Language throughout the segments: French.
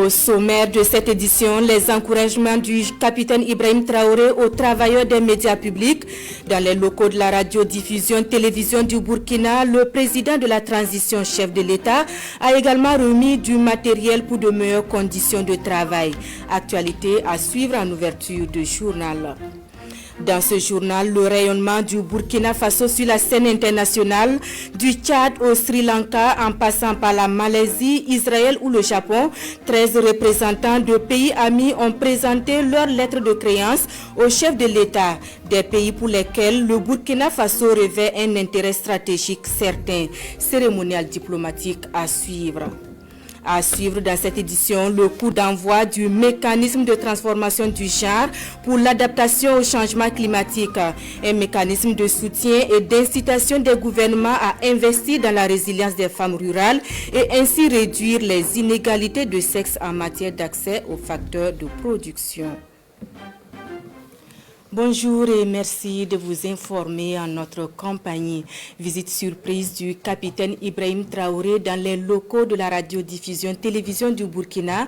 Au sommaire de cette édition, les encouragements du capitaine Ibrahim Traoré aux travailleurs des médias publics. Dans les locaux de la radiodiffusion télévision du Burkina, le président de la transition, chef de l'État, a également remis du matériel pour de meilleures conditions de travail. Actualité à suivre en ouverture de journal. Dans ce journal, le rayonnement du Burkina Faso sur la scène internationale, du Tchad au Sri Lanka en passant par la Malaisie, Israël ou le Japon, 13 représentants de pays amis ont présenté leurs lettres de créance au chef de l'État, des pays pour lesquels le Burkina Faso revêt un intérêt stratégique certain. Cérémonial diplomatique à suivre. À suivre dans cette édition, le coup d'envoi du mécanisme de transformation du genre pour l'adaptation au changement climatique, un mécanisme de soutien et d'incitation des gouvernements à investir dans la résilience des femmes rurales et ainsi réduire les inégalités de sexe en matière d'accès aux facteurs de production. Bonjour et merci de vous informer en notre compagnie. Visite surprise du capitaine Ibrahim Traoré dans les locaux de la radiodiffusion télévision du Burkina.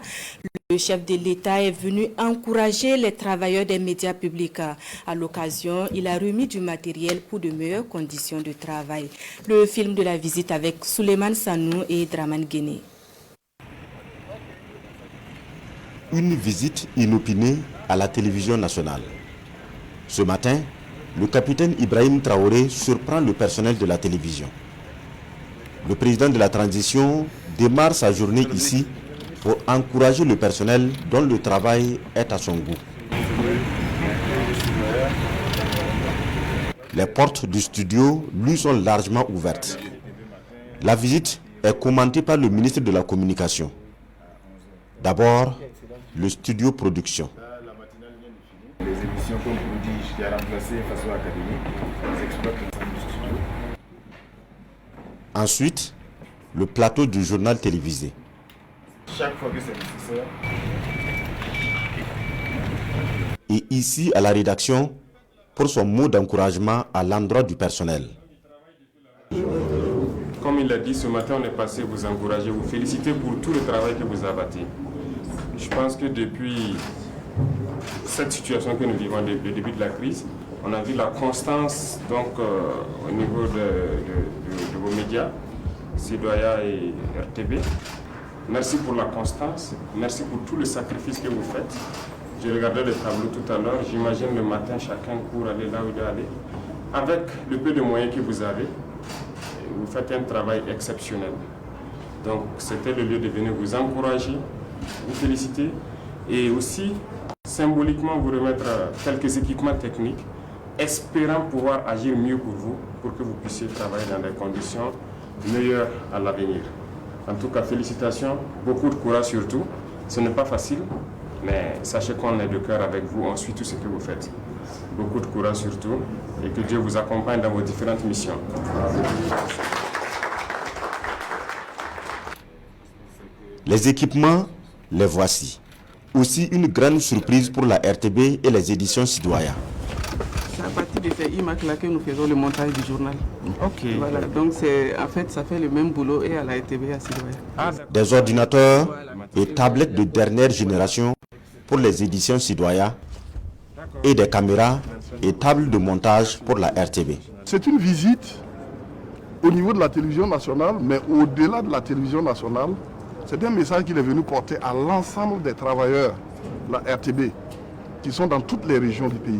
Le chef de l'État est venu encourager les travailleurs des médias publics. À l'occasion, il a remis du matériel pour de meilleures conditions de travail. Le film de la visite avec Souleymane Sanou et Draman Guéné. Une visite inopinée à la télévision nationale. Ce matin, le capitaine Ibrahim Traoré surprend le personnel de la télévision. Le président de la transition démarre sa journée ici pour encourager le personnel dont le travail est à son goût. Les portes du studio lui sont largement ouvertes. La visite est commentée par le ministre de la Communication. D'abord, le studio production. Les émissions comme Prodige qui a remplacé Faso Académie, ils exploitent le centre du studio. Ensuite, le plateau du journal télévisé. Chaque fois que c'est nécessaire. Et ici, à la rédaction, pour son mot d'encouragement à l'endroit du personnel. Comme il l'a dit, ce matin, on est passé vous encourager, vous féliciter pour tout le travail que vous abattez. Je pense que depuis cette situation que nous vivons depuis le début de la crise, on a vu la constance au niveau de vos médias, Sidoaya et RTB. Merci pour la constance, merci pour tout le sacrifice que vous faites. J'ai regardé le tableau tout à l'heure, j'imagine le matin chacun court aller là où il doit aller. Avec le peu de moyens que vous avez, vous faites un travail exceptionnel. Donc c'était le lieu de venir vous encourager, vous féliciter et aussi symboliquement vous remettre quelques équipements techniques, espérant pouvoir agir mieux pour vous, pour que vous puissiez travailler dans des conditions meilleures à l'avenir. En tout cas, félicitations, beaucoup de courage surtout. Ce n'est pas facile, mais sachez qu'on est de cœur avec vous, on suit tout ce que vous faites. Beaucoup de courage surtout, et que Dieu vous accompagne dans vos différentes missions. Les équipements, les voici. Aussi une grande surprise pour la RTB et les éditions Sidoaya. C'est à partir de ces images là que nous faisons le montage du journal. Ok. Voilà, donc en fait ça fait le même boulot et à la RTB et à Sidoaya. Des ordinateurs et tablettes de dernière génération pour les éditions Sidoaya et des caméras et tables de montage pour la RTB. C'est une visite au niveau de la télévision nationale, mais au-delà de la télévision nationale, c'est un message qu'il est venu porter à l'ensemble des travailleurs de la RTB qui sont dans toutes les régions du pays.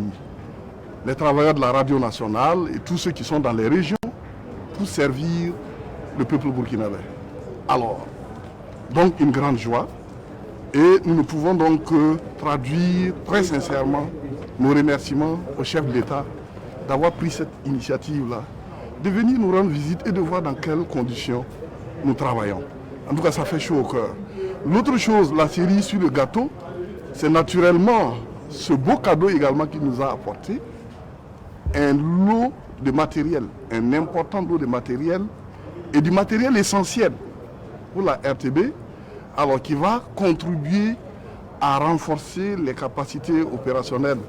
Les travailleurs de la radio nationale et tous ceux qui sont dans les régions pour servir le peuple burkinabé. Alors, donc une grande joie et nous ne pouvons donc que traduire très sincèrement nos remerciements au chef de l'État d'avoir pris cette initiative-là, de venir nous rendre visite et de voir dans quelles conditions nous travaillons. En tout cas, ça fait chaud au cœur. L'autre chose, la série sur le gâteau, c'est naturellement ce beau cadeau également qu'il nous a apporté, un lot de matériel, un important lot de matériel et du matériel essentiel pour la RTB, alors qui va contribuer à renforcer les capacités opérationnelles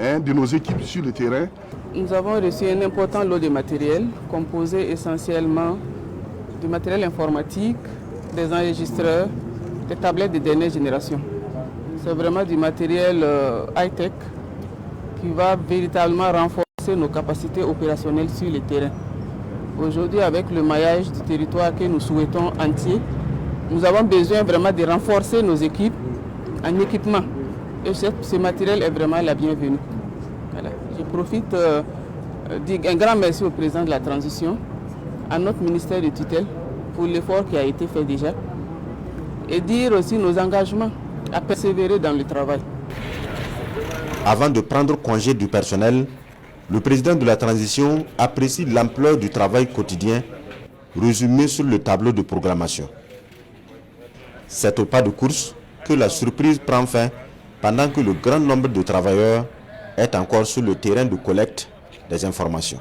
de nos équipes sur le terrain. Nous avons reçu un important lot de matériel composé essentiellement du matériel informatique, des enregistreurs, des tablettes de dernière génération. C'est vraiment du matériel high-tech qui va véritablement renforcer nos capacités opérationnelles sur le terrain. Aujourd'hui, avec le maillage du territoire que nous souhaitons entier, nous avons besoin vraiment de renforcer nos équipes en équipement. Et ce matériel est vraiment la bienvenue. Voilà. Je profite d'un grand merci au président de la transition, à notre ministère de tutelle pour l'effort qui a été fait déjà et dire aussi nos engagements à persévérer dans le travail. Avant de prendre congé du personnel, le président de la transition apprécie l'ampleur du travail quotidien résumé sur le tableau de programmation. C'est au pas de course que la surprise prend fin pendant que le grand nombre de travailleurs est encore sur le terrain de collecte des informations.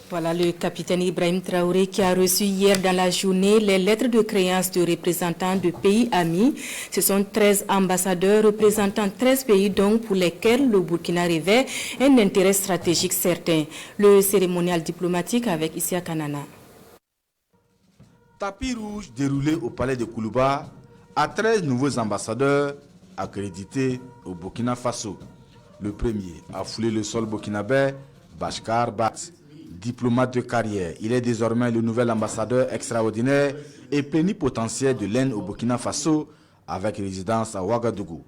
Voilà le capitaine Ibrahim Traoré qui a reçu hier dans la journée les lettres de créance de représentants de pays amis. Ce sont 13 ambassadeurs représentant 13 pays donc pour lesquels le Burkina revêt un intérêt stratégique certain. Le cérémonial diplomatique avec Isia Kanana. Tapis rouge déroulé au palais de Koulouba à 13 nouveaux ambassadeurs accrédités au Burkina Faso. Le premier a foulé le sol burkinabé, Bachkar Bat. Diplomate de carrière, il est désormais le nouvel ambassadeur extraordinaire et plénipotentiaire de l'Inde au Burkina Faso avec résidence à Ouagadougou.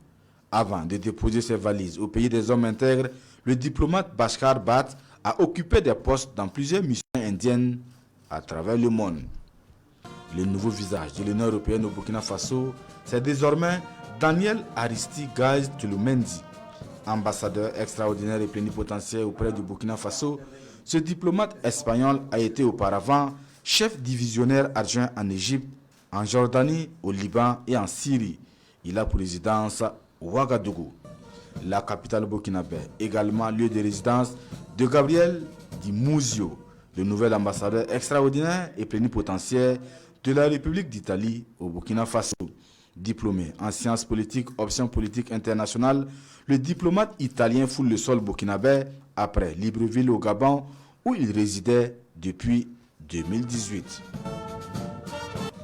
Avant de déposer ses valises au pays des hommes intègres, le diplomate Bachkar Bat a occupé des postes dans plusieurs missions indiennes à travers le monde. Le nouveau visage de l'Union européenne au Burkina Faso, c'est désormais Daniel Aristide Gaz Tulumendi, ambassadeur extraordinaire et plénipotentiaire auprès du Burkina Faso. Ce diplomate espagnol a été auparavant chef divisionnaire adjoint en Égypte, en Jordanie, au Liban et en Syrie. Il a pour résidence Ouagadougou, la capitale burkinabé, également lieu de résidence de Gabriel Di Muzio, le nouvel ambassadeur extraordinaire et plénipotentiaire de la République d'Italie au Burkina Faso. Diplômé en sciences politiques, options politiques internationales, le diplomate italien foule le sol burkinabé après Libreville au Gabon où il résidait depuis 2018.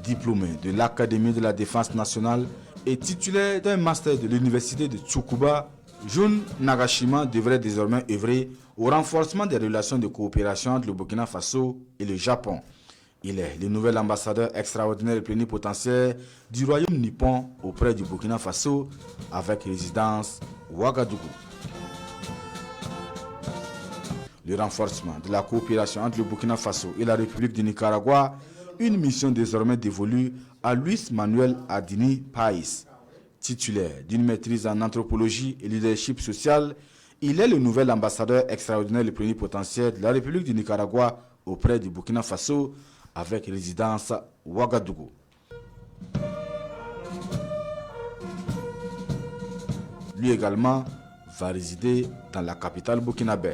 Diplômé de l'Académie de la Défense nationale et titulaire d'un master de l'Université de Tsukuba, Jun Nagashima devrait désormais œuvrer au renforcement des relations de coopération entre le Burkina Faso et le Japon. Il est le nouvel ambassadeur extraordinaire et plénipotentiaire du royaume nippon auprès du Burkina Faso avec résidence Ouagadougou. Le renforcement de la coopération entre le Burkina Faso et la République du Nicaragua, une mission désormais dévolue à Luis Manuel Adini Pais. Titulaire d'une maîtrise en anthropologie et leadership social, il est le nouvel ambassadeur extraordinaire et plénipotentiaire de la République du Nicaragua auprès du Burkina Faso avec résidence Ouagadougou. Lui également va résider dans la capitale burkinabé.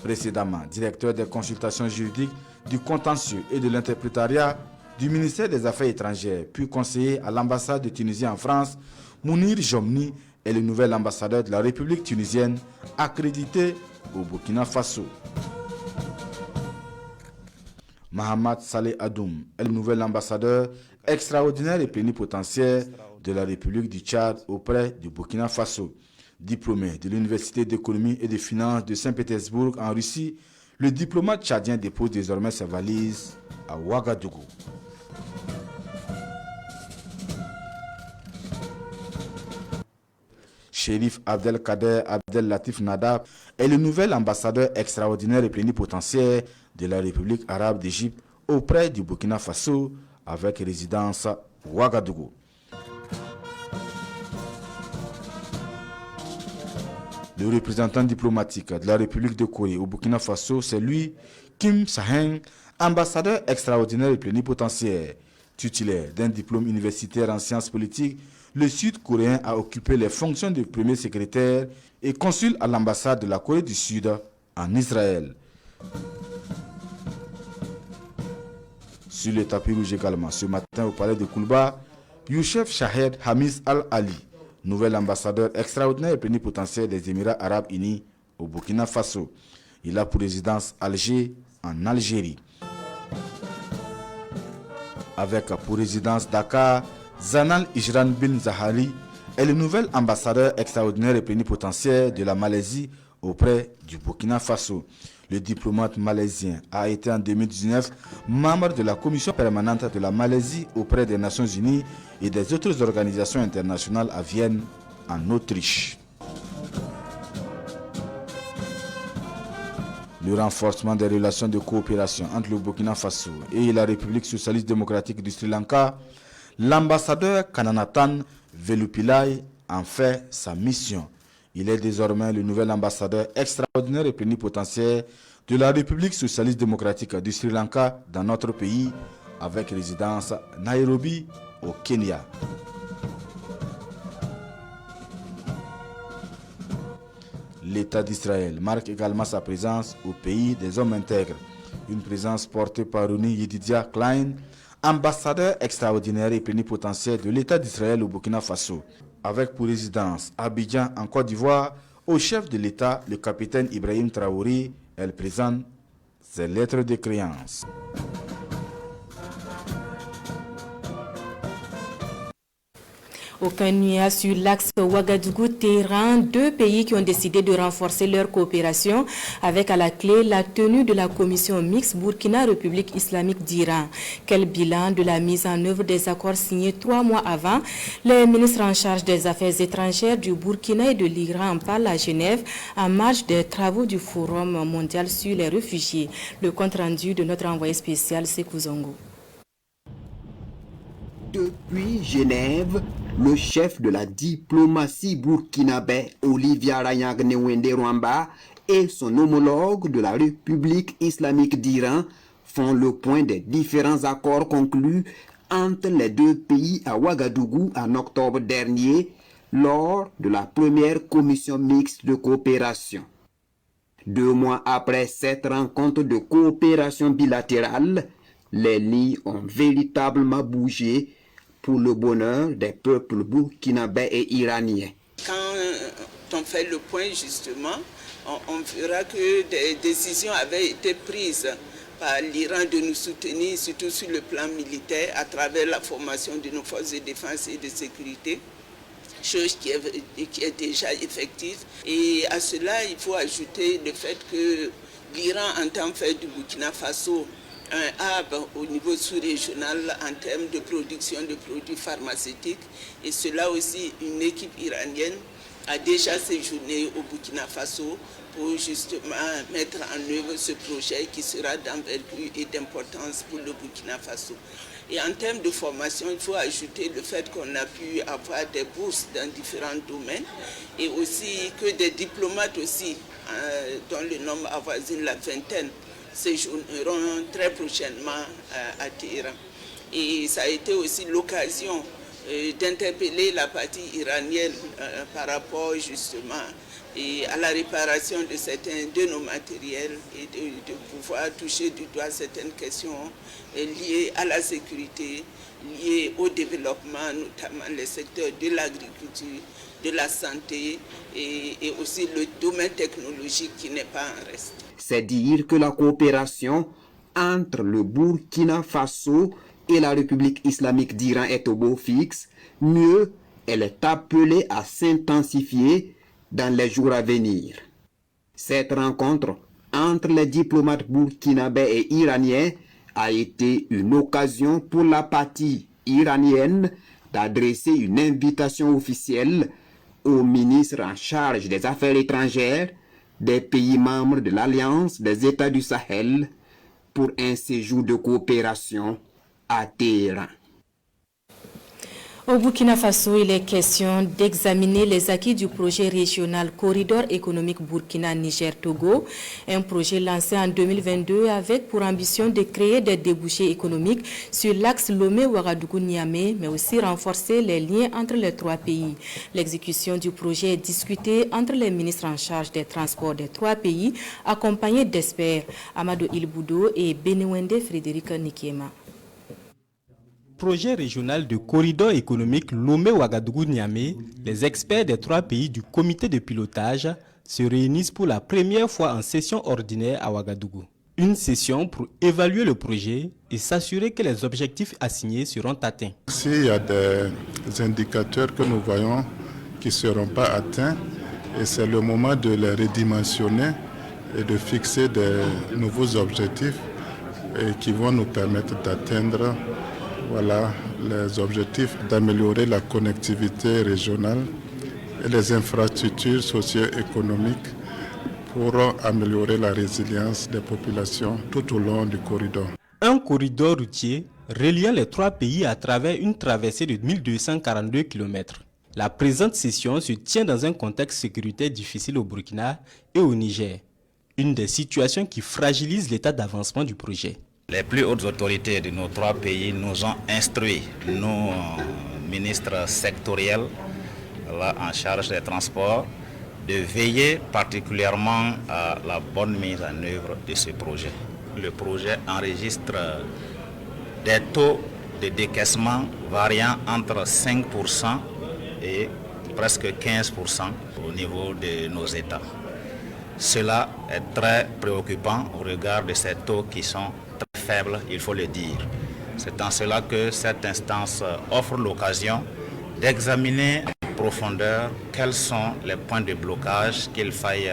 Précédemment directeur des consultations juridiques, du contentieux et de l'interprétariat du ministère des Affaires étrangères, puis conseiller à l'ambassade de Tunisie en France, Mounir Jomni est le nouvel ambassadeur de la République tunisienne accrédité au Burkina Faso. Mahamad Saleh Adoum est le nouvel ambassadeur extraordinaire et plénipotentiaire de la République du Tchad auprès du Burkina Faso. Diplômé de l'Université d'économie et de finances de Saint-Pétersbourg en Russie, le diplomate tchadien dépose désormais sa valise à Ouagadougou. Chérif Abdelkader Abdel Latif Nadab est le nouvel ambassadeur extraordinaire et plénipotentiaire de la République arabe d'Égypte auprès du Burkina Faso avec résidence Ouagadougou. Le représentant diplomatique de la République de Corée au Burkina Faso, c'est lui, Kim Sa-heng, ambassadeur extraordinaire et plénipotentiaire. Titulaire d'un diplôme universitaire en sciences politiques, le Sud-Coréen a occupé les fonctions de premier secrétaire et consul à l'ambassade de la Corée du Sud en Israël. Sur le tapis rouge également, ce matin au palais de Koulouba, Youssef Shahed Hamis Al-Ali, nouvel ambassadeur extraordinaire et plénipotentiaire des Émirats arabes unis au Burkina Faso. Il a pour résidence Alger en Algérie. avec pour résidence Dakar, Zanal Ijran bin Zahari est le nouvel ambassadeur extraordinaire et plénipotentiaire de la Malaisie auprès du Burkina Faso. Le diplomate malaisien a été en 2019 membre de la commission permanente de la Malaisie auprès des Nations Unies et des autres organisations internationales à Vienne, en Autriche. Le renforcement des relations de coopération entre le Burkina Faso et la République socialiste démocratique du Sri Lanka, l'ambassadeur Kananathan Velupillai en fait sa mission. Il est désormais le nouvel ambassadeur extraordinaire et plénipotentiaire de la République socialiste démocratique du Sri Lanka dans notre pays, avec résidence Nairobi au Kenya. L'État d'Israël marque également sa présence au pays des hommes intègres. Une présence portée par Roni Yedidia Klein, ambassadeur extraordinaire et plénipotentiaire de l'État d'Israël au Burkina Faso, avec pour résidence Abidjan en Côte d'Ivoire. Au chef de l'État, le capitaine Ibrahim Traoré, elle présente ses lettres de créance. Aucun nuage sur l'axe Ouagadougou-Téhéran, deux pays qui ont décidé de renforcer leur coopération avec à la clé la tenue de la commission mixte Burkina-République islamique d'Iran. Quel bilan de la mise en œuvre des accords signés 3 mois avant? Les ministres en charge des affaires étrangères du Burkina et de l'Iran en parlent à Genève en marge des travaux du Forum mondial sur les réfugiés. Le compte rendu de notre envoyé spécial, Sekou Zongo. Depuis Genève, le chef de la diplomatie burkinabé, Olivier Rayang-Newende Rwamba, et son homologue de la République islamique d'Iran font le point des différents accords conclus entre les deux pays à Ouagadougou en octobre dernier lors de la première commission mixte de coopération. 2 mois après cette rencontre de coopération bilatérale, les lignes ont véritablement bougé pour le bonheur des peuples burkinabés et iraniens. Quand on fait le point justement, on verra que des décisions avaient été prises par l'Iran de nous soutenir, surtout sur le plan militaire, à travers la formation de nos forces de défense et de sécurité, chose qui est déjà effective. Et à cela, il faut ajouter le fait que l'Iran entend faire du Burkina Faso un hub au niveau sous-régional en termes de production de produits pharmaceutiques. Et cela aussi, une équipe iranienne a déjà séjourné au Burkina Faso pour justement mettre en œuvre ce projet qui sera d'envergure et d'importance pour le Burkina Faso. Et en termes de formation, il faut ajouter le fait qu'on a pu avoir des bourses dans différents domaines et aussi que des diplomates aussi, dont le nombre avoisine la vingtaine, séjourneront très prochainement à Téhéran. Et ça a été aussi l'occasion d'interpeller la partie iranienne par rapport justement à la réparation de certains de nos matériels et de pouvoir toucher du doigt certaines questions liées à la sécurité, liées au développement, notamment les secteurs de l'agriculture, de la santé et aussi le domaine technologique qui n'est pas en reste. C'est dire que la coopération entre le Burkina Faso et la République islamique d'Iran est au beau fixe. Mieux, elle est appelée à s'intensifier dans les jours à venir. Cette rencontre entre les diplomates burkinabés et iraniens a été une occasion pour la partie iranienne d'adresser une invitation officielle aux ministres en charge des affaires étrangères des pays membres de l'Alliance des États du Sahel pour un séjour de coopération à Téhéran. Au Burkina Faso, il est question d'examiner les acquis du projet régional Corridor économique Burkina-Niger-Togo, un projet lancé en 2022 avec pour ambition de créer des débouchés économiques sur l'axe Lomé-Ouagadougou-Niamey, mais aussi renforcer les liens entre les 3 pays. L'exécution du projet est discutée entre les ministres en charge des transports des 3 pays, accompagnés d'experts, Amadou Ilboudo et Benewende Frédéric Nikiema. Projet régional de corridor économique Lomé-Ouagadougou-Niamey, les experts des 3 pays du comité de pilotage se réunissent pour la première fois en session ordinaire à Ouagadougou. Une session pour évaluer le projet et s'assurer que les objectifs assignés seront atteints. S'il y a des indicateurs que nous voyons qui ne seront pas atteints, et c'est le moment de les redimensionner et de fixer des nouveaux objectifs et qui vont nous permettre d'atteindre les objectifs d'améliorer la connectivité régionale et les infrastructures socio-économiques pour améliorer la résilience des populations tout au long du corridor. Un corridor routier reliant les 3 pays à travers une traversée de 1242 km. La présente session se tient dans un contexte sécuritaire difficile au Burkina et au Niger, une des situations qui fragilise l'état d'avancement du projet. Les plus hautes autorités de nos 3 pays nous ont instruit, nos ministres sectoriels en charge des transports, de veiller particulièrement à la bonne mise en œuvre de ce projet. Le projet enregistre des taux de décaissement variant entre 5% et presque 15% au niveau de nos États. Cela est très préoccupant au regard de ces taux qui sont très faibles, il faut le dire. C'est en cela que cette instance offre l'occasion d'examiner en profondeur quels sont les points de blocage qu'il faille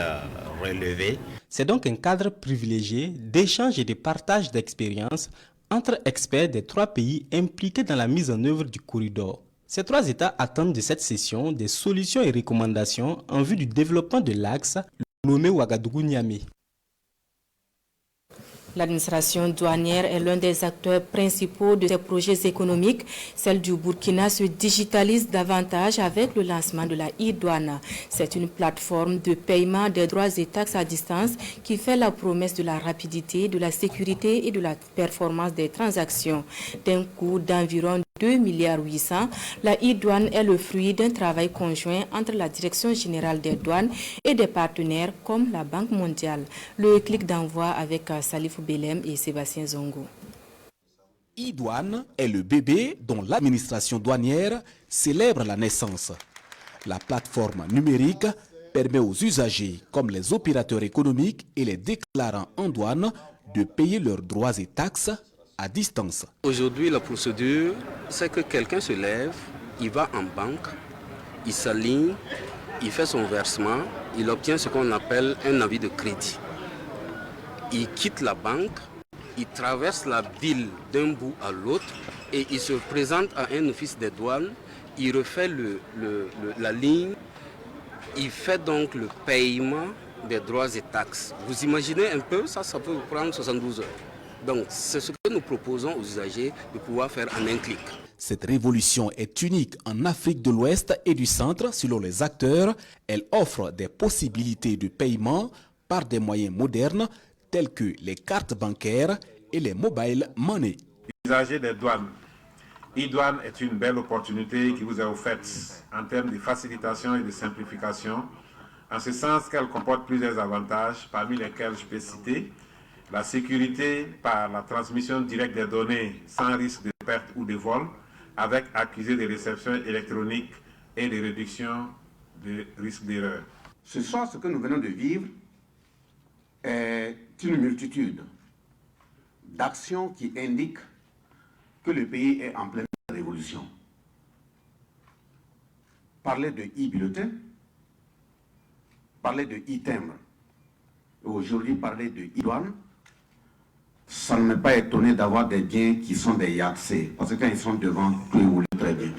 relever. C'est donc un cadre privilégié d'échange et de partage d'expériences entre experts des 3 pays impliqués dans la mise en œuvre du corridor. Ces 3 États attendent de cette session des solutions et recommandations en vue du développement de l'axe nommé Ouagadougou-Niamey. L'administration douanière est l'un des acteurs principaux de ces projets économiques. Celle du Burkina se digitalise davantage avec le lancement de la e-douane. C'est une plateforme de paiement des droits et taxes à distance qui fait la promesse de la rapidité, de la sécurité et de la performance des transactions. D'un coût d'environ 2,8 milliards, la e-douane est le fruit d'un travail conjoint entre la Direction générale des douanes et des partenaires comme la Banque mondiale. Le clic d'envoi avec Salif Belem et Sébastien Zongo. e-douane est le bébé dont l'administration douanière célèbre la naissance. La plateforme numérique permet aux usagers comme les opérateurs économiques et les déclarants en douane de payer leurs droits et taxes à distance. Aujourd'hui, la procédure, c'est que quelqu'un se lève, il va en banque, il s'aligne, il fait son versement, il obtient ce qu'on appelle un avis de crédit. Il quitte la banque, il traverse la ville d'un bout à l'autre et il se présente à un office des douanes, il refait la ligne, il fait donc le paiement des droits et taxes. Vous imaginez un peu, ça peut vous prendre 72 heures. Donc c'est ce que nous proposons aux usagers de pouvoir faire en un clic. Cette révolution est unique en Afrique de l'Ouest et du Centre selon les acteurs. Elle offre des possibilités de paiement par des moyens modernes tels que les cartes bancaires et les mobile money. Usagers des douanes, e-douane est une belle opportunité qui vous est offerte en termes de facilitation et de simplification, en ce sens qu'elle comporte plusieurs avantages, parmi lesquels je peux citer la sécurité par la transmission directe des données sans risque de perte ou de vol, avec accusé de réception électronique et de réduction de risque d'erreur. Ce soir, ce que nous venons de vivre est une multitude d'actions qui indiquent que le pays est en pleine révolution. Parler de e-bulletin, parler de e-timbre, et aujourd'hui parler de e-douane, ça ne m'est pas étonné d'avoir des biens qui sont des yatsés, parce que quand ils sont devant, tout est roulé très bien.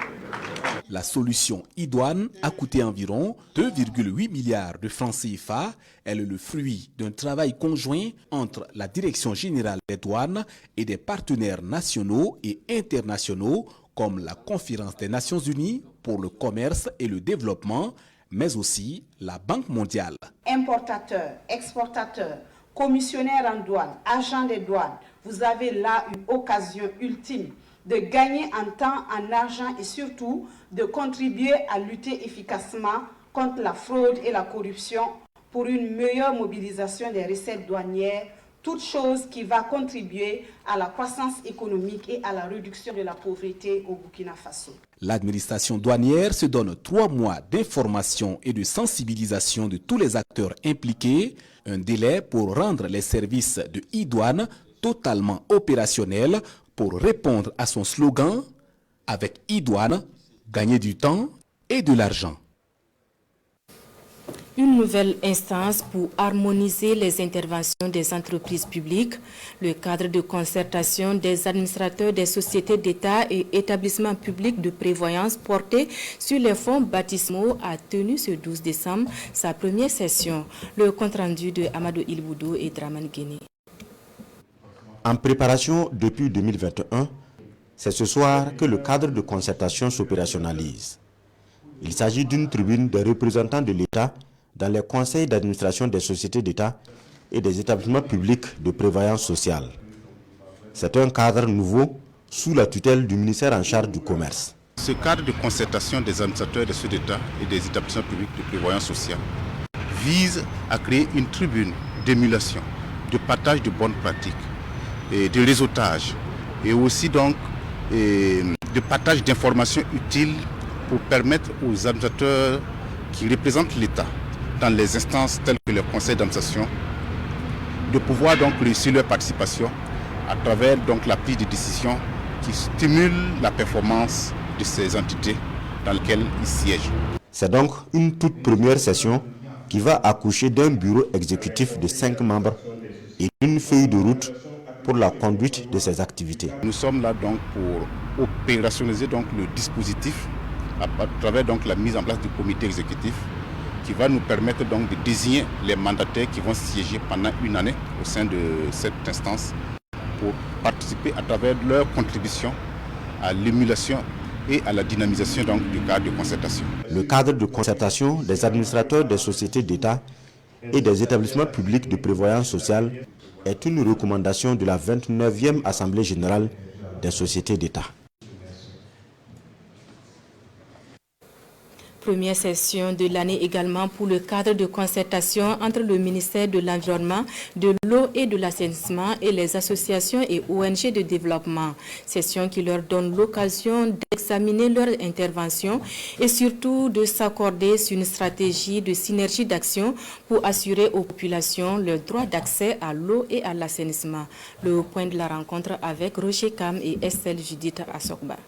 La solution e-douane a coûté environ 2,8 milliards de francs CFA. Elle est le fruit d'un travail conjoint entre la Direction générale des douanes et des partenaires nationaux et internationaux comme la Conférence des Nations Unies pour le commerce et le développement, mais aussi la Banque mondiale. Importateurs, exportateurs, commissionnaires en douane, agents des douanes, vous avez là une occasion ultime de gagner en temps, en argent et surtout de contribuer à lutter efficacement contre la fraude et la corruption pour une meilleure mobilisation des recettes douanières toute chose qui va contribuer à la croissance économique et à la réduction de la pauvreté au Burkina Faso. L'administration douanière se donne 3 mois d'information et de sensibilisation de tous les acteurs impliqués, un délai pour rendre les services de e-douane totalement opérationnels pour répondre à son slogan « Avec e-douane, gagner du temps et de l'argent ». Une nouvelle instance pour harmoniser les interventions des entreprises publiques. Le cadre de concertation des administrateurs des sociétés d'État et établissements publics de prévoyance porté sur les fonds baptismaux a tenu ce 12 décembre sa première session. Le compte-rendu de Amadou Ilboudou et Draman Guéné. En préparation depuis 2021, c'est ce soir que le cadre de concertation s'opérationnalise. Il s'agit d'une tribune des représentants de l'État dans les conseils d'administration des sociétés d'État et des établissements publics de prévoyance sociale. C'est un cadre nouveau sous la tutelle du ministère en charge du commerce. Ce cadre de concertation des administrateurs des sociétés d'État et des établissements publics de prévoyance sociale vise à créer une tribune d'émulation, de partage de bonnes pratiques, et de réseautage et aussi donc de partage d'informations utiles pour permettre aux administrateurs qui représentent l'État dans les instances telles que le conseil d'administration de pouvoir donc réussir leur participation à travers donc la prise de décision qui stimule la performance de ces entités dans lesquelles ils siègent. C'est donc une toute première session qui va accoucher d'un bureau exécutif de 5 membres et d'une feuille de route pour la conduite de ces activités. Nous sommes là donc pour opérationnaliser donc le dispositif à travers donc la mise en place du comité exécutif qui va nous permettre donc de désigner les mandataires qui vont siéger pendant une année au sein de cette instance pour participer à travers leur contribution à l'émulation et à la dynamisation donc du cadre de concertation. Le cadre de concertation des administrateurs des sociétés d'État et des établissements publics de prévoyance sociale est une recommandation de la 29e Assemblée générale des sociétés d'État. Première session de l'année également pour le cadre de concertation entre le ministère de l'Environnement, de l'Eau et de l'Assainissement et les associations et ONG de développement. Session qui leur donne l'occasion d'examiner leurs interventions et surtout de s'accorder sur une stratégie de synergie d'action pour assurer aux populations le droit d'accès à l'eau et à l'assainissement. Le point de la rencontre avec Roger Kam et Estelle Judith Assokba.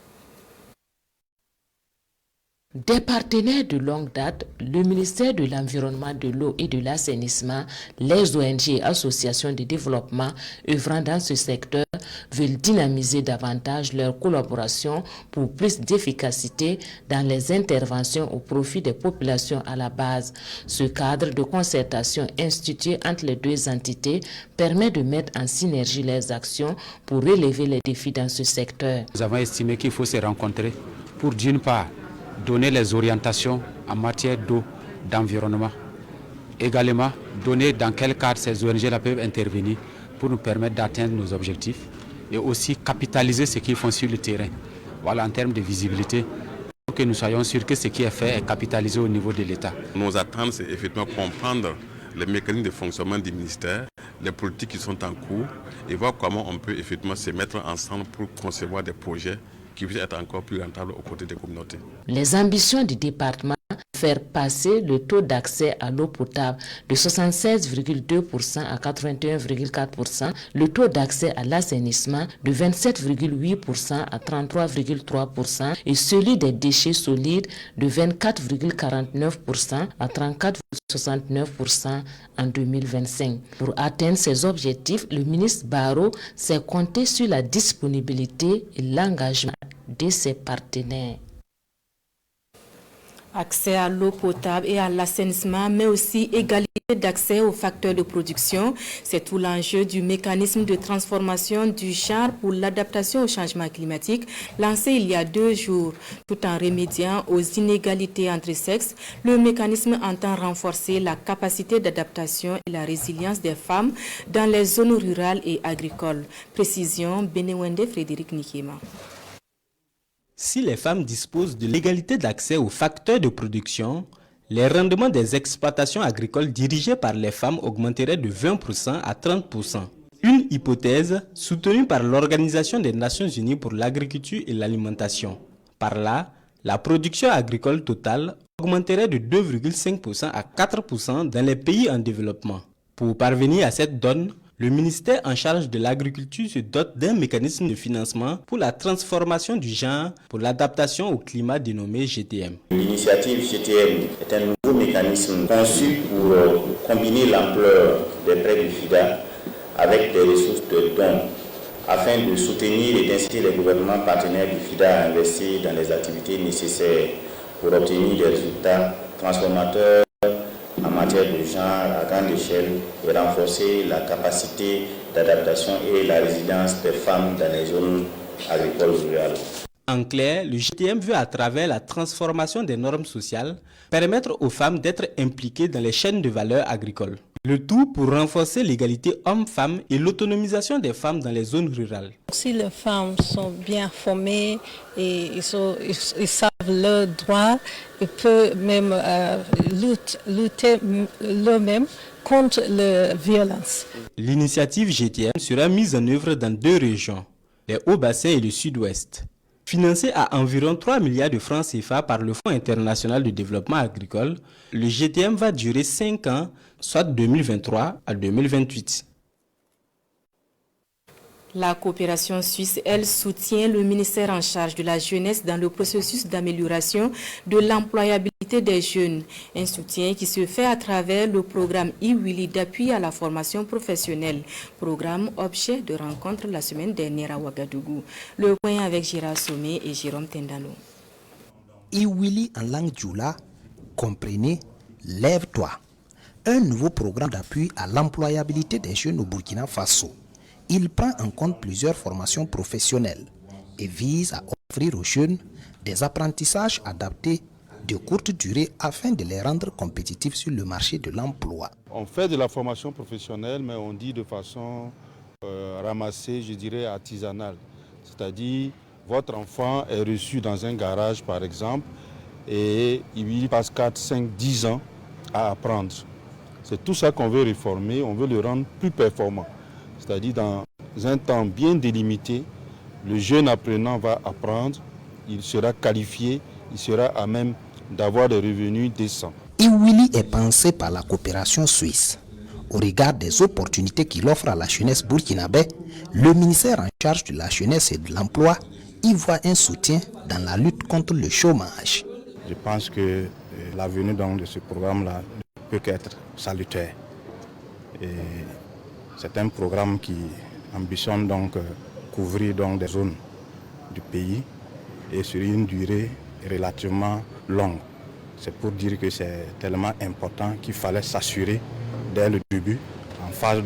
Des partenaires de longue date, le ministère de l'Environnement, de l'Eau et de l'Assainissement, les ONG et associations de développement œuvrant dans ce secteur veulent dynamiser davantage leur collaboration pour plus d'efficacité dans les interventions au profit des populations à la base. Ce cadre de concertation institué entre les deux entités permet de mettre en synergie les actions pour relever les défis dans ce secteur. Nous avons estimé qu'il faut se rencontrer pour d'une part donner les orientations en matière d'eau, d'environnement. Également, donner dans quel cadre ces ONG-là peuvent intervenir pour nous permettre d'atteindre nos objectifs et aussi capitaliser ce qu'ils font sur le terrain. Voilà, en termes de visibilité, pour que nous soyons sûrs que ce qui est fait est capitalisé au niveau de l'État. Nos attentes, c'est effectivement comprendre les mécanismes de fonctionnement du ministère, les politiques qui sont en cours et voir comment on peut effectivement se mettre ensemble pour concevoir des projets qui puissent être encore plus rentables aux côtés des communautés. Les ambitions du département, faire passer le taux d'accès à l'eau potable de 76,2% à 81,4%, le taux d'accès à l'assainissement de 27,8% à 33,3% et celui des déchets solides de 24,49% à 34,69% en 2025. Pour atteindre ces objectifs, le ministre Barrot s'est compté sur la disponibilité et l'engagement de ses partenaires. Accès à l'eau potable et à l'assainissement, mais aussi égalité d'accès aux facteurs de production. C'est tout l'enjeu du mécanisme de transformation du genre pour l'adaptation au changement climatique, lancé il y a 2 jours. Tout en remédiant aux inégalités entre sexes, le mécanisme entend renforcer la capacité d'adaptation et la résilience des femmes dans les zones rurales et agricoles. Précision, Benewende Frédéric Nikema. Si les femmes disposent de l'égalité d'accès aux facteurs de production, les rendements des exploitations agricoles dirigées par les femmes augmenteraient de 20% à 30%. Une hypothèse soutenue par l'Organisation des Nations Unies pour l'agriculture et l'alimentation. Par là, la production agricole totale augmenterait de 2,5% à 4% dans les pays en développement. Pour parvenir à cette donne, le ministère en charge de l'agriculture se dote d'un mécanisme de financement pour la transformation du genre pour l'adaptation au climat dénommé GTM. L'initiative GTM est un nouveau mécanisme conçu pour combiner l'ampleur des prêts du FIDA avec des ressources de dons afin de soutenir et d'inciter les gouvernements partenaires du FIDA à investir dans les activités nécessaires pour obtenir des résultats transformateurs en matière de genre à grande échelle et renforcer la capacité d'adaptation et la résilience des femmes dans les zones agricoles rurales. En clair, le GTM veut, à travers la transformation des normes sociales, permettre aux femmes d'être impliquées dans les chaînes de valeur agricoles. Le tout pour renforcer l'égalité hommes-femmes et l'autonomisation des femmes dans les zones rurales. Si les femmes sont bien formées et ils savent leurs droits, ils peuvent même lutter eux-mêmes contre la violence. L'initiative GTM sera mise en œuvre dans 2 régions, les Hauts-Bassins et le Sud-Ouest. Financé à environ 3 milliards de francs CFA par le Fonds international de développement agricole, le GTM va durer 5 ans, soit 2023 à 2028. La coopération suisse, elle, soutient le ministère en charge de la jeunesse dans le processus d'amélioration de l'employabilité des jeunes. Un soutien qui se fait à travers le programme IWILI d'appui à la formation professionnelle. Programme objet de rencontre la semaine dernière à Ouagadougou. Le point avec Gérard Sommet et Jérôme Tendano. IWILI en langue djoula, comprenez Lève-toi. Un nouveau programme d'appui à l'employabilité des jeunes au Burkina Faso. Il prend en compte plusieurs formations professionnelles et vise à offrir aux jeunes des apprentissages adaptés de courte durée afin de les rendre compétitifs sur le marché de l'emploi. On fait de la formation professionnelle, mais on dit de façon ramassée, je dirais artisanale. C'est-à-dire, votre enfant est reçu dans un garage, par exemple, et il passe 4, 5, 10 ans à apprendre. C'est tout ça qu'on veut réformer, on veut le rendre plus performant. C'est-à-dire dans un temps bien délimité, le jeune apprenant va apprendre, il sera qualifié, il sera à même d'avoir des revenus décents. IWILI est pensé par la coopération suisse. Au regard des opportunités qu'il offre à la jeunesse burkinabé, le ministère en charge de la jeunesse et de l'emploi y voit un soutien dans la lutte contre le chômage. Je pense que l'avenir de ce programme-là ne peut qu'être salutaire. C'est un programme qui ambitionne donc couvrir donc des zones du pays et sur une durée relativement longue. C'est pour dire que c'est tellement important qu'il fallait s'assurer dès le début, en phase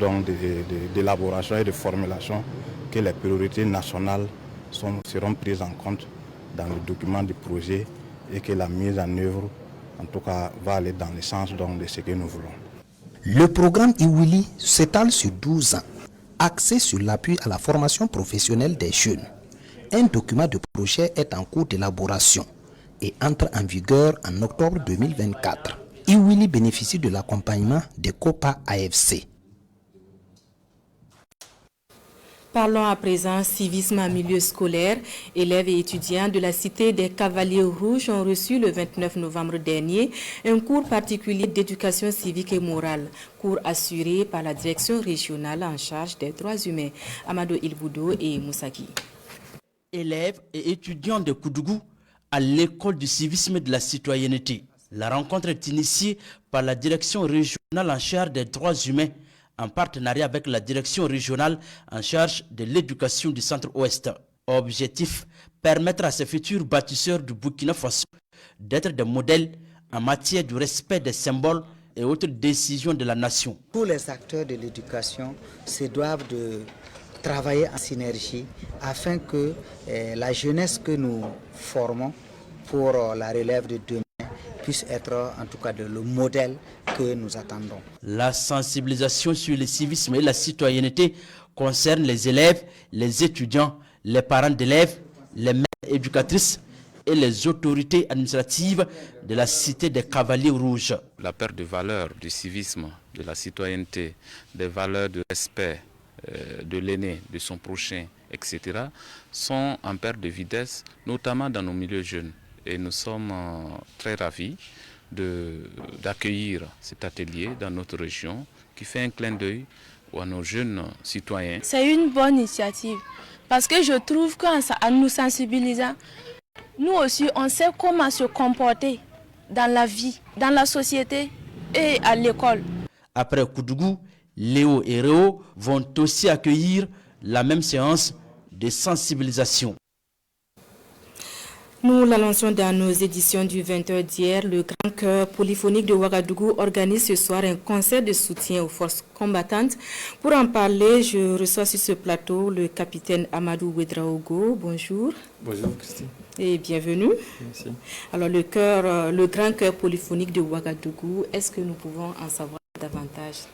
d'élaboration et de formulation, que les priorités nationales seront prises en compte dans le document du projet et que la mise en œuvre, en tout cas, va aller dans le sens de ce que nous voulons. Le programme IWILI s'étale sur 12 ans, axé sur l'appui à la formation professionnelle des jeunes. Un document de projet est en cours d'élaboration et entre en vigueur en octobre 2024. IWILI bénéficie de l'accompagnement de COPA AFC. Parlons à présent civisme en milieu scolaire. Élèves et étudiants de la cité des Cavaliers Rouges ont reçu le 29 novembre dernier un cours particulier d'éducation civique et morale, cours assuré par la direction régionale en charge des droits humains, Amadou Ilboudo et Moussaki. Élèves et étudiants de Koudougou à l'école du civisme et de la citoyenneté. La rencontre est initiée par la direction régionale en charge des droits humains en partenariat avec la direction régionale en charge de l'éducation du Centre-Ouest. Objectif, permettre à ces futurs bâtisseurs du Burkina Faso d'être des modèles en matière de respect des symboles et autres décisions de la nation. Tous les acteurs de l'éducation se doivent de travailler en synergie afin que la jeunesse que nous formons pour la relève de demain puisse être en tout cas le modèle que nous attendons. La sensibilisation sur le civisme et la citoyenneté concerne les élèves, les étudiants, les parents d'élèves, les mères éducatrices et les autorités administratives de la cité des Cavaliers Rouges. La perte de valeurs du civisme, de la citoyenneté, des valeurs de respect de l'aîné, de son prochain, etc., sont en perte de vitesse, notamment dans nos milieux jeunes. Et nous sommes très ravis d'accueillir cet atelier dans notre région qui fait un clin d'œil à nos jeunes citoyens. C'est une bonne initiative parce que je trouve qu'en nous sensibilisant, nous aussi on sait comment se comporter dans la vie, dans la société et à l'école. Après Koudougou, Léo et Réo vont aussi accueillir la même séance de sensibilisation. Nous l'annonçons dans nos éditions du 20h d'hier, le Grand Chœur Polyphonique de Ouagadougou organise ce soir un concert de soutien aux forces combattantes. Pour en parler, je reçois sur ce plateau le capitaine Amadou Ouedraogo. Bonjour. Bonjour Christine. Et bienvenue. Merci. Alors le Grand Chœur Polyphonique de Ouagadougou, est-ce que nous pouvons en savoir davantage?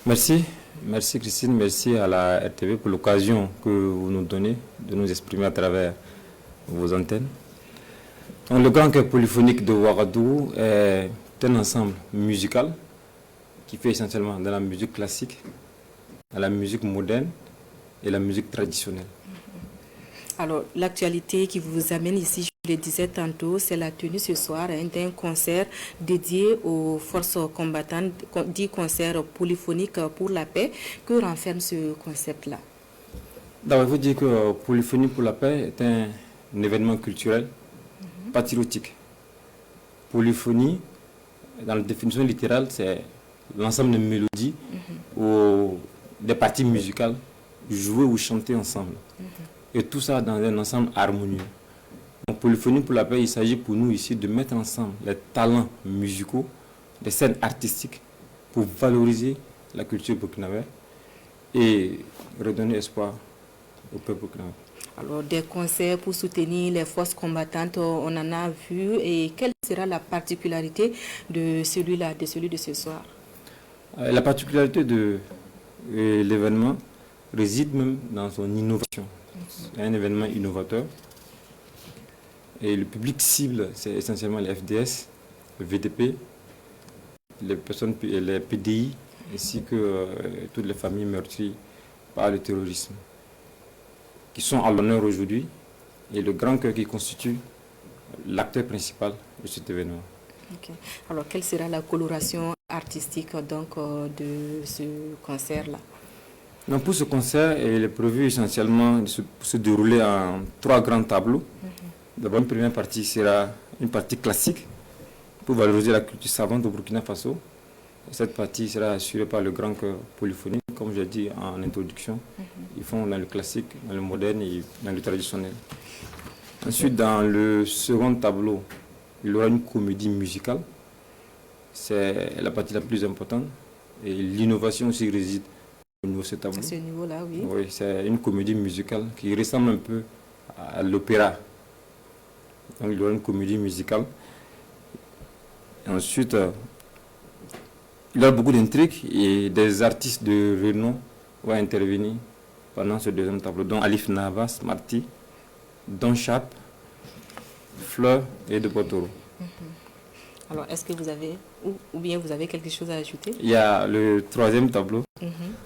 Merci. Merci Christine, merci à la RTV pour l'occasion que vous nous donnez de nous exprimer à travers vos antennes. Donc, le Grand Chœur Polyphonique de Ouagadougou est un ensemble musical qui fait essentiellement de la musique classique, de la musique moderne et la musique traditionnelle. Alors, l'actualité qui vous amène ici, je le disais tantôt, c'est la tenue ce soir d'un concert dédié aux forces combattantes, dit concert polyphonique pour la paix. Que renferme ce concept-là? D'abord, il faut dire que Polyphonie pour la paix est un événement culturel patriotique. Polyphonie, dans la définition littérale, c'est l'ensemble de mélodies ou des parties musicales jouées ou chantées ensemble. Et tout ça dans un ensemble harmonieux. Donc, Polyphonie pour la paix, il s'agit pour nous ici de mettre ensemble les talents musicaux, les scènes artistiques pour valoriser la culture burkinabé et redonner espoir au peuple burkinabé. Alors, des concerts pour soutenir les forces combattantes, on en a vu. Et quelle sera la particularité de celui-là, de celui de ce soir? La particularité de l'événement réside même dans son innovation. C'est un événement innovateur. Et le public cible, c'est essentiellement les FDS, le VDP, les personnes, les PDI, ainsi que toutes les familles meurtries par le terrorisme, qui sont à l'honneur aujourd'hui, et le Grand Chœur qui constitue l'acteur principal de cet événement. Okay. Alors, quelle sera la coloration artistique donc, de ce concert-là? Donc, pour ce concert, il est prévu essentiellement de se dérouler en 3 grands tableaux. D'abord, une première partie sera une partie classique pour valoriser la culture savante au Burkina Faso. Et cette partie sera assurée par le Grand Chœur Polyphonique, comme je l'ai dit en introduction. Ils font dans le classique, dans le moderne et dans le traditionnel. Ensuite, dans le second tableau, il y aura une comédie musicale. C'est la partie la plus importante. Et l'innovation aussi réside au niveau de ce tableau. À ce niveau-là, oui. Oui, c'est une comédie musicale qui ressemble un peu à l'opéra. Donc, il y aura une comédie musicale. Et ensuite, il y a beaucoup d'intrigues et des artistes de renom vont intervenir pendant ce deuxième tableau, dont Alif Navas, Marty, Don Sharp, Fleur et de Botoro. Alors, est-ce que vous avez, ou bien vous avez quelque chose à ajouter? Il y a le troisième tableau.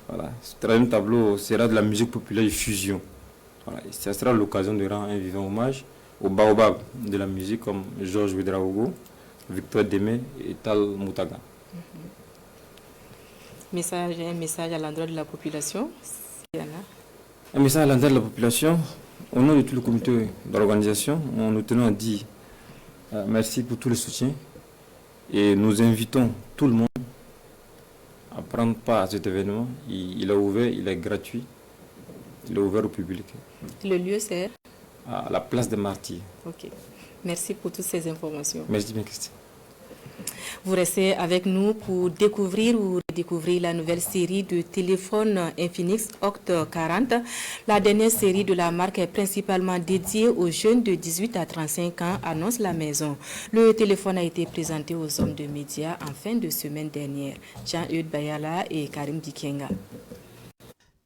Voilà. Ce troisième tableau sera de la musique populaire et fusion. Voilà. Et ça sera l'occasion de rendre un vivant hommage aux baobabs de la musique comme Georges Ouedraogo, Victor Démé et Tal Moutaga. Un message à l'endroit de la population, s'il y en a. Un message à l'endroit de la population. Au nom de tout le comité de l'organisation, nous tenons à dire merci pour tout le soutien et nous invitons tout le monde à prendre part à cet événement. Il est ouvert, il est gratuit, il est ouvert au public. Le lieu c'est à la place des Martyrs. Ok. Merci pour toutes ces informations. Merci bien, Christine. Vous restez avec nous pour découvrir ou redécouvrir la nouvelle série de téléphones Infinix Oct 40. La dernière série de la marque est principalement dédiée aux jeunes de 18 à 35 ans, annonce la maison. Le téléphone a été présenté aux hommes de médias en fin de semaine dernière. Jean-Eudes Bayala et Karim Dikenga.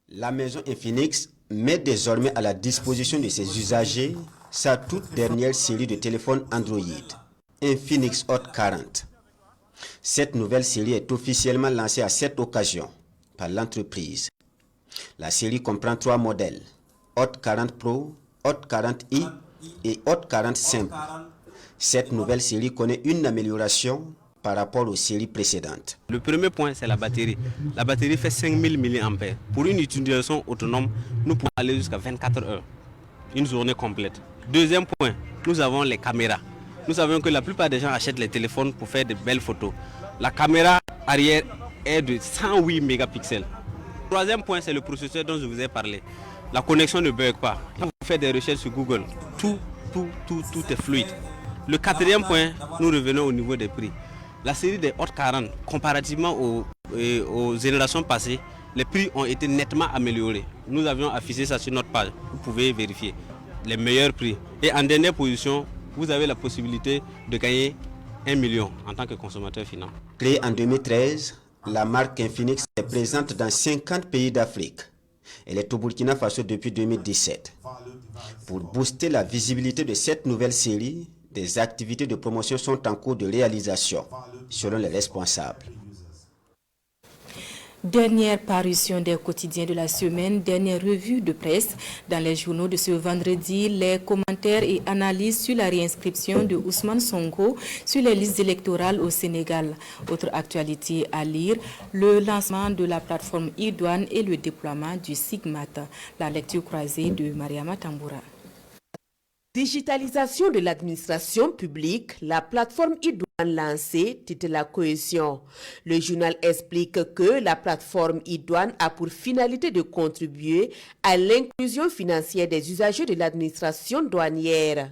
La maison Infinix met désormais à la disposition de ses usagers sa toute dernière série de téléphones Android, Infinix Hot 40. Cette nouvelle série est officiellement lancée à cette occasion par l'entreprise. La série comprend 3 modèles, Hot 40 Pro, Hot 40i et Hot 40 Simple. Cette nouvelle série connaît une amélioration par rapport aux séries précédentes. Le premier point, c'est la batterie. La batterie fait 5000 mAh. Pour une utilisation autonome, nous pouvons aller jusqu'à 24 heures, une journée complète. Deuxième point, nous avons les caméras. Nous savons que la plupart des gens achètent les téléphones pour faire de belles photos. La caméra arrière est de 108 mégapixels. Troisième point, c'est le processeur dont je vous ai parlé. La connexion ne bug pas. Quand vous faites des recherches sur Google, tout est fluide. Le quatrième point, nous revenons au niveau des prix. La série des Hot 40, comparativement aux générations passées, les prix ont été nettement améliorés. Nous avions affiché ça sur notre page. Vous pouvez vérifier les meilleurs prix. Et en dernière position, vous avez la possibilité de gagner 1 million en tant que consommateur final. Créée en 2013, la marque Infinix est présente dans 50 pays d'Afrique. Elle est au Burkina Faso depuis 2017. Pour booster la visibilité de cette nouvelle série, des activités de promotion sont en cours de réalisation, selon les responsables. Dernière parution des quotidiens de la semaine, dernière revue de presse. Dans les journaux de ce vendredi, les commentaires et analyses sur la réinscription de Ousmane Sonko sur les listes électorales au Sénégal. Autre actualité à lire, le lancement de la plateforme e-douane et le déploiement du SIGMAT. La lecture croisée de Mariama Tamboura. Digitalisation de l'administration publique, la plateforme e-douane lancée titre la cohésion. Le journal explique que la plateforme e-douane a pour finalité de contribuer à l'inclusion financière des usagers de l'administration douanière.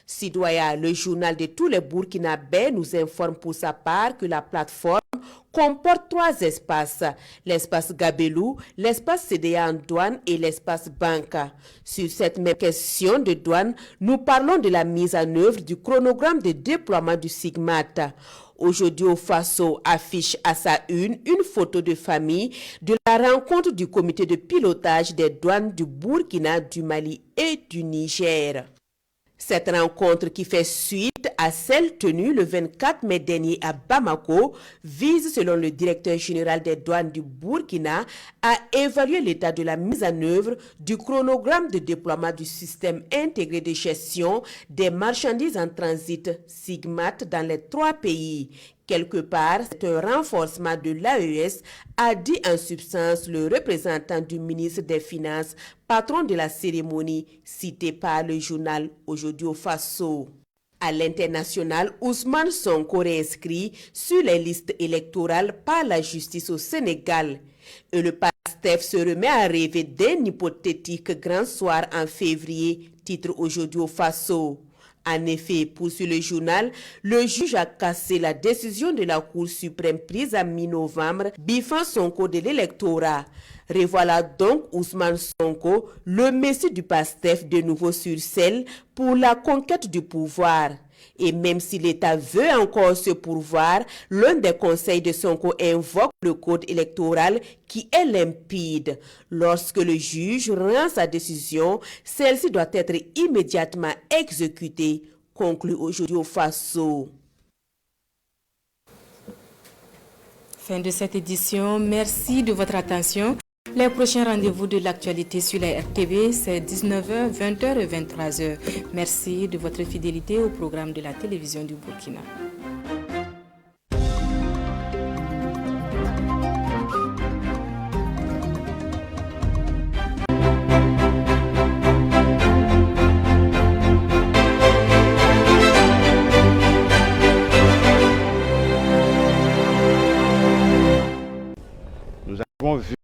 Sidoya, le journal de tous les Burkinabés, nous informe pour sa part que la plateforme comporte 3 espaces, l'espace Gabelou, l'espace CDA en douane et l'espace Banca. Sur cette même question de douane, nous parlons de la mise en œuvre du chronogramme de déploiement du SIGMAT. Aujourd'hui, au Faso affiche à sa une photo de famille de la rencontre du comité de pilotage des douanes du Burkina, du Mali et du Niger. Cette rencontre, qui fait suite à celle tenue le 24 mai dernier à Bamako, vise, selon le directeur général des douanes du Burkina, à évaluer l'état de la mise en œuvre du chronogramme de déploiement du système intégré de gestion des marchandises en transit SIGMAT dans les 3 pays. Quelque part, c'est un renforcement de l'AES, a dit en substance le représentant du ministre des Finances, patron de la cérémonie, cité par le journal Aujourd'hui au Faso. À l'international, Ousmane Sonko réinscrit sur les listes électorales par la justice au Sénégal. Et le PASTEF se remet à rêver d'un hypothétique grand soir en février, titre Aujourd'hui au Faso. En effet, poursuit le journal, le juge a cassé la décision de la Cour suprême prise en mi-novembre, biffant Sonko de l'électorat. Revoilà donc Ousmane Sonko, le messie du PASTEF, de nouveau sur selle pour la conquête du pouvoir. Et même si l'État veut encore se pourvoir, l'un des conseils de Sonko invoque le code électoral qui est limpide. Lorsque le juge rend sa décision, celle-ci doit être immédiatement exécutée, conclut Aujourd'hui au Faso. Fin de cette édition. Merci de votre attention. Les prochains rendez-vous de l'actualité sur la RTV, c'est 19h, 20h et 23h. Merci de votre fidélité au programme de la télévision du Burkina. Nous avons vu